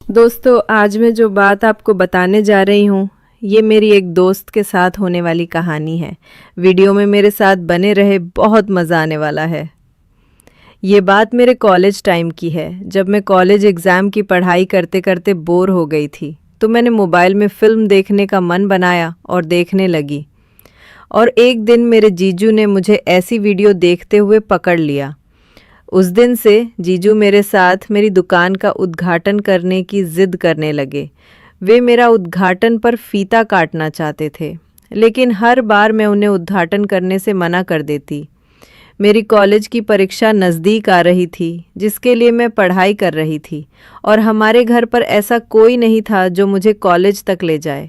दोस्तों, आज मैं जो बात आपको बताने जा रही हूँ, ये मेरी एक दोस्त के साथ होने वाली कहानी है। वीडियो में मेरे साथ बने रहे, बहुत मज़ा आने वाला है। ये बात मेरे कॉलेज टाइम की है, जब मैं कॉलेज एग्ज़ाम की पढ़ाई करते करते बोर हो गई थी। तो मैंने मोबाइल में फ़िल्म देखने का मन बनाया और देखने लगी। और एक दिन मेरे जीजू ने मुझे ऐसी वीडियो देखते हुए पकड़ लिया। उस दिन से जीजू मेरे साथ मेरी दुकान का उद्घाटन करने की ज़िद करने लगे। वे मेरा उद्घाटन पर फीता काटना चाहते थे, लेकिन हर बार मैं उन्हें उद्घाटन करने से मना कर देती। मेरी कॉलेज की परीक्षा नज़दीक आ रही थी, जिसके लिए मैं पढ़ाई कर रही थी, और हमारे घर पर ऐसा कोई नहीं था जो मुझे कॉलेज तक ले जाए।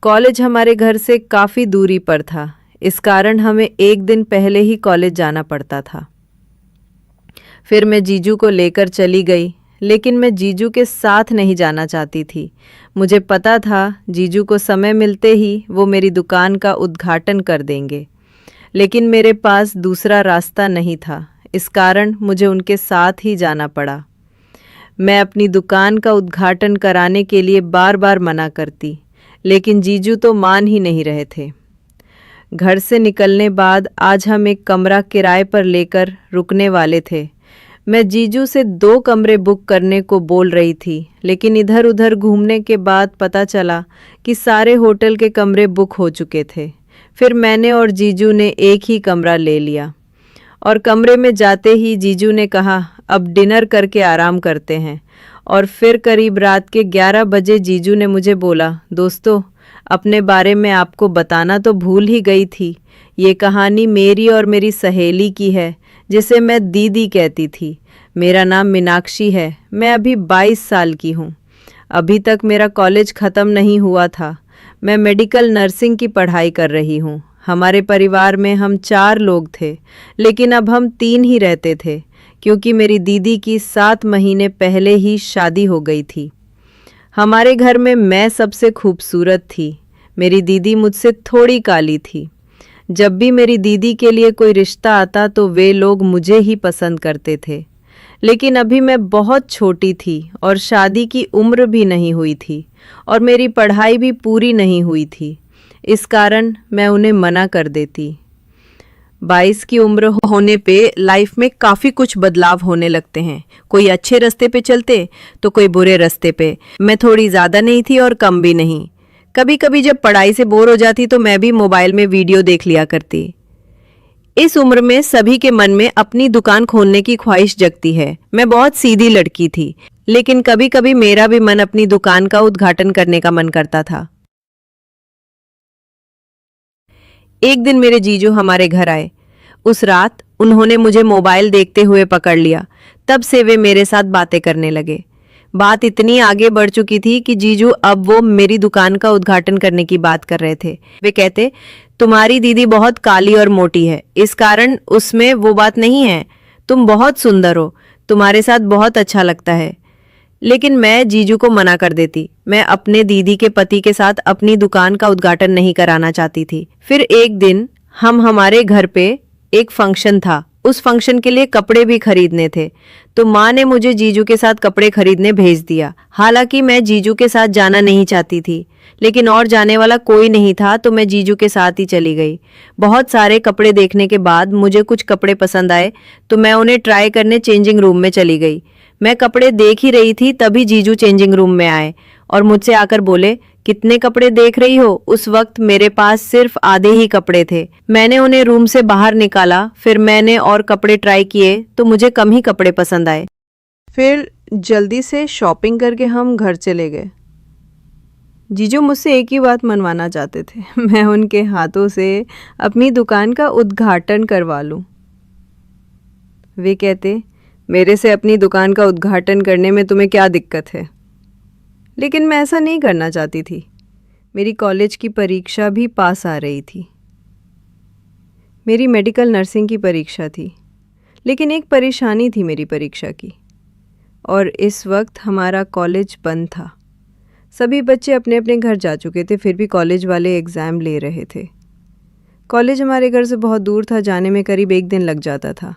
कॉलेज हमारे घर से काफ़ी दूरी पर था, इस कारण हमें एक दिन पहले ही कॉलेज जाना पड़ता था। फिर मैं जीजू को लेकर चली गई, लेकिन मैं जीजू के साथ नहीं जाना चाहती थी। मुझे पता था जीजू को समय मिलते ही वो मेरी दुकान का उद्घाटन कर देंगे, लेकिन मेरे पास दूसरा रास्ता नहीं था। इस कारण मुझे उनके साथ ही जाना पड़ा। मैं अपनी दुकान का उद्घाटन कराने के लिए बार बार मना करती, लेकिन जीजू तो मान ही नहीं रहे थे। घर से निकलने बाद आज हम एक कमरा किराए पर लेकर रुकने वाले थे। मैं जीजू से 2 कमरे बुक करने को बोल रही थी, लेकिन इधर उधर घूमने के बाद पता चला कि सारे होटल के कमरे बुक हो चुके थे। फिर मैंने और जीजू ने एक ही कमरा ले लिया, और कमरे में जाते ही जीजू ने कहा, अब डिनर करके आराम करते हैं। और फिर करीब रात के 11 बजे जीजू ने मुझे बोला, दोस्तों, अपने बारे में आपको बताना तो भूल ही गई थी। ये कहानी मेरी और मेरी सहेली की है, जिसे मैं दीदी कहती थी। मेरा नाम मीनाक्षी है। मैं अभी 22 साल की हूँ। अभी तक मेरा कॉलेज ख़त्म नहीं हुआ था। मैं मेडिकल नर्सिंग की पढ़ाई कर रही हूँ। हमारे परिवार में हम 4 लोग थे, लेकिन अब हम 3 ही रहते थे, क्योंकि मेरी दीदी की 7 महीने पहले ही शादी हो गई थी। हमारे घर में मैं सबसे खूबसूरत थी। मेरी दीदी मुझसे थोड़ी काली थी। जब भी मेरी दीदी के लिए कोई रिश्ता आता तो वे लोग मुझे ही पसंद करते थे, लेकिन अभी मैं बहुत छोटी थी और शादी की उम्र भी नहीं हुई थी, और मेरी पढ़ाई भी पूरी नहीं हुई थी। इस कारण मैं उन्हें मना कर देती। 22 की उम्र होने पे लाइफ में काफ़ी कुछ बदलाव होने लगते हैं। कोई अच्छे रास्ते पे चलते तो कोई बुरे रास्ते पे। मैं थोड़ी ज़्यादा नहीं थी और कम भी नहीं। कभी कभी जब पढ़ाई से बोर हो जाती तो मैं भी मोबाइल में वीडियो देख लिया करती। इस उम्र में सभी के मन में अपनी दुकान खोलने की ख्वाहिश जगती है। मैं बहुत सीधी लड़की थी, लेकिन कभी कभी मेरा भी मन अपनी दुकान का उद्घाटन करने का मन करता था। एक दिन मेरे जीजू हमारे घर आए। उस रात उन्होंने मुझे मोबाइल देखते हुए पकड़ लिया। तब से वे मेरे साथ बातें करने लगे। बात इतनी आगे बढ़ चुकी थी कि जीजू अब वो मेरी दुकान का उद्घाटन करने की बात कर रहे थे। वे कहते, तुम्हारी दीदी बहुत काली और मोटी है, इस कारण उसमें वो बात नहीं है। तुम बहुत सुंदर हो, तुम्हारे साथ बहुत अच्छा लगता है। लेकिन मैं जीजू को मना कर देती। मैं अपने दीदी के पति के साथ अपनी दुकान का उद्घाटन नहीं कराना चाहती थी। फिर एक दिन हमारे घर पे एक फंक्शन था। उस फंक्शन के लिए कपड़े भी खरीदने थे, तो माँ ने मुझे जीजू के साथ कपड़े खरीदने भेज दिया। हालांकि मैं जीजू के साथ जाना नहीं चाहती थी, लेकिन और जाने वाला कोई नहीं था, तो मैं जीजू के साथ ही चली गई। बहुत सारे कपड़े देखने के बाद मुझे कुछ कपड़े पसंद आए, तो मैं उन्हें ट्राई करने चेंजिंग रूम में चली गई। मैं कपड़े देख ही रही थी, तभी जीजू चेंजिंग रूम में आए और मुझसे आकर बोले, कितने कपड़े देख रही हो? उस वक्त मेरे पास सिर्फ आधे ही कपड़े थे। मैंने उन्हें रूम से बाहर निकाला। फिर मैंने और कपड़े ट्राई किए तो मुझे कम ही कपड़े पसंद आए। फिर जल्दी से शॉपिंग करके हम घर चले गए। जीजू मुझसे एक ही बात मनवाना चाहते थे, मैं उनके हाथों से अपनी दुकान का उद्घाटन करवा लूं। वे कहते, मेरे से अपनी दुकान का उद्घाटन करने में तुम्हें क्या दिक्कत है? लेकिन मैं ऐसा नहीं करना चाहती थी। मेरी कॉलेज की परीक्षा भी पास आ रही थी। मेरी मेडिकल नर्सिंग की परीक्षा थी, लेकिन एक परेशानी थी मेरी परीक्षा की, और इस वक्त हमारा कॉलेज बंद था। सभी बच्चे अपने अपने घर जा चुके थे, फिर भी कॉलेज वाले एग्ज़ाम ले रहे थे। कॉलेज हमारे घर से बहुत दूर था, जाने में करीब 1 दिन लग जाता था।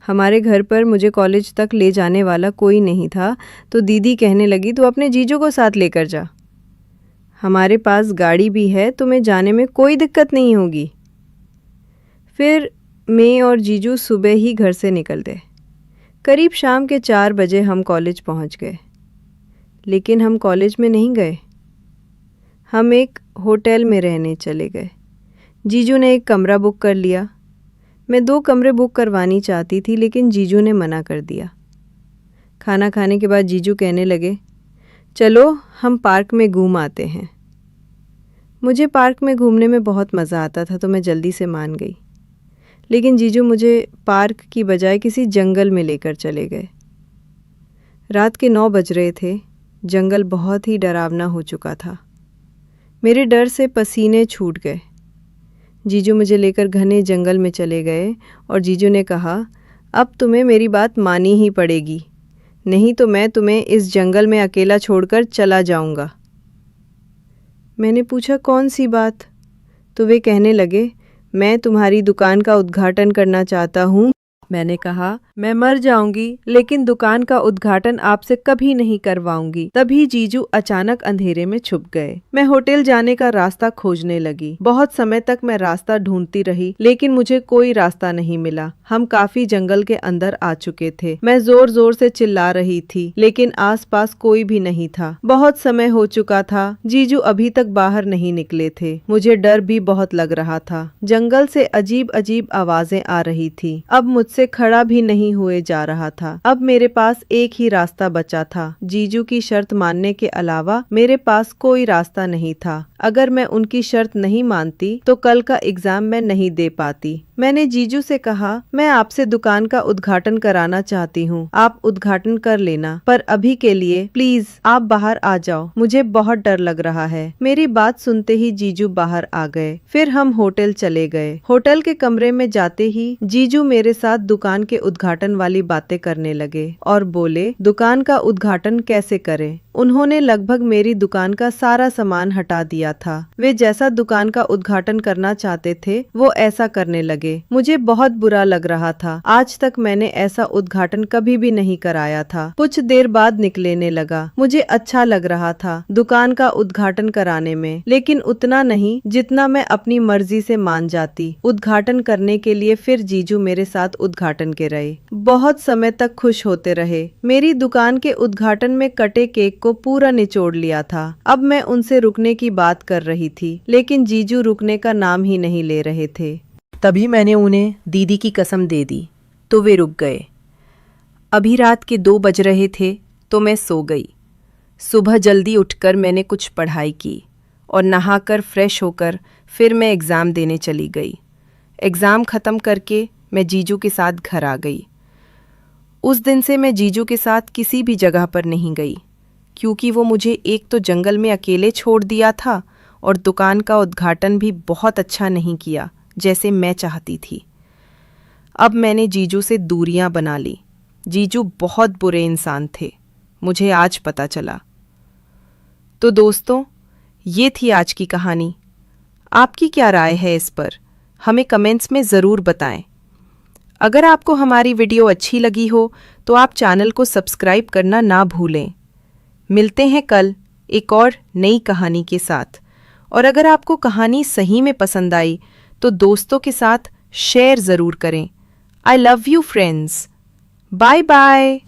हमारे घर पर मुझे कॉलेज तक ले जाने वाला कोई नहीं था, तो दीदी कहने लगी तू अपने जीजू को साथ लेकर जा। हमारे पास गाड़ी भी है, तुम्हें जाने में कोई दिक्कत नहीं होगी। फिर मैं और जीजू सुबह ही घर से निकलते। करीब शाम के 4 बजे हम कॉलेज पहुंच गए। लेकिन हम कॉलेज में नहीं गए, हम एक होटल में रहने चले गए। जीजू ने एक कमरा बुक कर लिया। मैं 2 कमरे बुक करवानी चाहती थी, लेकिन जीजू ने मना कर दिया। खाना खाने के बाद जीजू कहने लगे चलो हम पार्क में घूम आते हैं। मुझे पार्क में घूमने में बहुत मज़ा आता था, तो मैं जल्दी से मान गई। लेकिन जीजू मुझे पार्क की बजाय किसी जंगल में लेकर चले गए। रात के 9 बज रहे थे। जंगल बहुत ही डरावना हो चुका था। मेरे डर से पसीने छूट गए। जीजू मुझे लेकर घने जंगल में चले गए और जीजू ने कहा अब तुम्हें मेरी बात माननी ही पड़ेगी, नहीं तो मैं तुम्हें इस जंगल में अकेला छोड़कर चला जाऊंगा। मैंने पूछा कौन सी बात? तो वे कहने लगे मैं तुम्हारी दुकान का उद्घाटन करना चाहता हूँ। मैंने कहा मैं मर जाऊंगी, लेकिन दुकान का उद्घाटन आपसे कभी नहीं करवाऊंगी। तभी जीजू अचानक अंधेरे में छुप गए। मैं होटल जाने का रास्ता खोजने लगी। बहुत समय तक मैं रास्ता ढूंढती रही, लेकिन मुझे कोई रास्ता नहीं मिला। हम काफी जंगल के अंदर आ चुके थे। मैं जोर जोर से चिल्ला रही थी, लेकिन आसपास कोई भी नहीं था। बहुत समय हो चुका था। जीजू अभी तक बाहर नहीं निकले थे। मुझे डर भी बहुत लग रहा था। जंगल से अजीब अजीब आवाजें आ रही थी। अब मुझसे खड़ा भी नहीं हुए जा रहा था। अब मेरे पास एक ही रास्ता बचा था। जीजू की शर्त मानने के अलावा मेरे पास कोई रास्ता नहीं था। अगर मैं उनकी शर्त नहीं मानती तो कल का एग्जाम मैं नहीं दे पाती। मैंने जीजू से कहा मैं आपसे दुकान का उद्घाटन कराना चाहती हूँ, आप उद्घाटन कर लेना, पर अभी के लिए प्लीज आप बाहर आ जाओ, मुझे बहुत डर लग रहा है। मेरी बात सुनते ही जीजू बाहर आ गए। फिर हम होटल चले गए। होटल के कमरे में जाते ही जीजू मेरे साथ दुकान के उद्घाटन वाली बातें करने लगे और बोले दुकान का उद्घाटन कैसे करें। उन्होंने लगभग मेरी दुकान का सारा सामान हटा दिया था। वे जैसा दुकान का उद्घाटन करना चाहते थे वो ऐसा करने लगे। मुझे बहुत बुरा लग रहा था। आज तक मैंने ऐसा उद्घाटन कभी भी नहीं कराया था। कुछ देर बाद निकलने लगा। मुझे अच्छा लग रहा था दुकान का उद्घाटन कराने में, लेकिन उतना नहीं जितना मैं अपनी मर्जी से मान जाती। उद्घाटन करने के लिए फिर जीजू मेरे साथ उद्घाटन के रहे। बहुत समय तक खुश होते रहे। मेरी दुकान के उद्घाटन में कटे केक को पूरा निचोड़ लिया था। अब मैं उनसे रुकने की बात कर रही थी, लेकिन जीजू रुकने का नाम ही नहीं ले रहे थे। तभी मैंने उन्हें दीदी की कसम दे दी तो वे रुक गए। अभी रात के 2 बज रहे थे तो मैं सो गई। सुबह जल्दी उठकर मैंने कुछ पढ़ाई की और नहाकर फ्रेश होकर फिर मैं एग्ज़ाम देने चली गई। एग्ज़ाम ख़त्म करके मैं जीजू के साथ घर आ गई। उस दिन से मैं जीजू के साथ किसी भी जगह पर नहीं गई, क्योंकि वो मुझे एक तो जंगल में अकेले छोड़ दिया था और दुकान का उद्घाटन भी बहुत अच्छा नहीं किया जैसे मैं चाहती थी। अब मैंने जीजू से दूरियां बना ली। जीजू बहुत बुरे इंसान थे, मुझे आज पता चला। तो दोस्तों, ये थी आज की कहानी। आपकी क्या राय है इस पर? हमें कमेंट्स में ज़रूर बताएं। अगर आपको हमारी वीडियो अच्छी लगी हो तो आप चैनल को सब्सक्राइब करना ना भूलें। मिलते हैं कल एक और नई कहानी के साथ। और अगर आपको कहानी सही में पसंद आई तो दोस्तों के साथ शेयर ज़रूर करें। I love you friends. Bye bye.